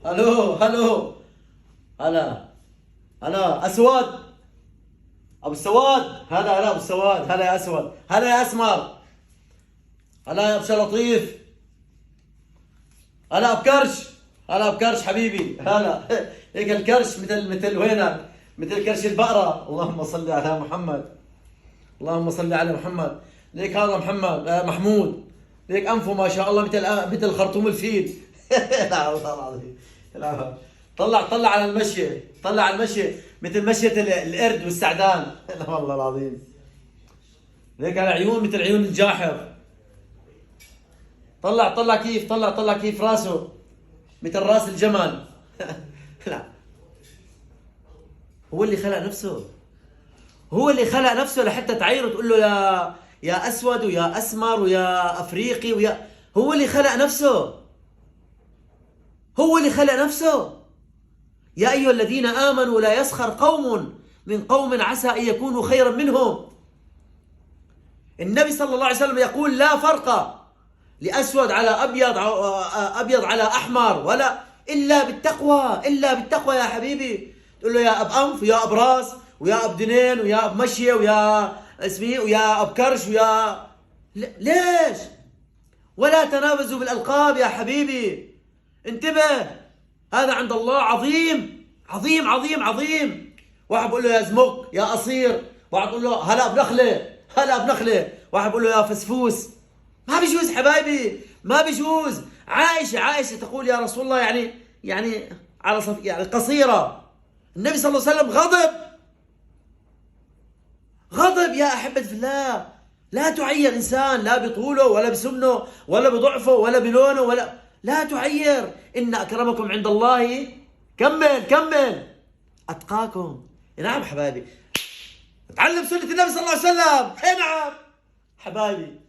هلو هلو. هلا هلا اسود. ابو السواد. هلا ابو السواد. هلا يا اسود. هلا يا اسمر. هلا يا ابو لطيف. هلا بكرش. هلا بكرش حبيبي. هلا هيك الكرش مثل وينك؟ مثل كرش البقرة. اللهم صل على محمد. اللهم صل على محمد. ليك هذا محمد محمود. ليك انفه ما شاء الله مثل خرطوم الفيل. لا والله العظيم. لا. طلع على المشي. طلع على المشي مثل مشية القرد والسعدان. لا والله العظيم. ليك على عيون مثل عيون الجاحظ. طلع كيف. طلع كيف راسه مثل راس الجمل. لا. هو اللي خلق نفسه. هو اللي خلق نفسه لحتى تعايره تقول له يا اسود ويا اسمر ويا افريقي هو اللي خلق نفسه. هو اللي خلق نفسه. يا ايها الذين امنوا لا يسخر قوم من قوم عسى ان يكونوا خيرا منهم. النبي صلى الله عليه وسلم يقول لا فرق لاسود على ابيض، ابيض على احمر، ولا الا بالتقوى. الا بالتقوى يا حبيبي. تقول له يا اب انف ويا اب راس ويا اب دنين ويا اب مشيه ويا اسمي ويا اب كرش ويا ليش؟ ولا تنابزوا بالالقاب يا حبيبي. انتبه. هذا عند الله عظيم عظيم عظيم عظيم. واحد بقول له يا زمق يا قصير، واحد بقول له هلا بنخله هلا بنخله، واحد بقول له يا فسفوس. ما بيجوز حبايبي، ما بيجوز. عائشة تقول يا رسول الله يعني على يعني قصيرة. النبي صلى الله عليه وسلم غضب يا أحبة في الله. لا تعير إنسان لا بطوله ولا بسمنه ولا بضعفه ولا بلونه لا تعير. إن أكرمكم عند الله كمل أتقاكم. نعم حبايبي. تعلم سنة النبي صلى الله عليه وسلم. نعم حبايبي.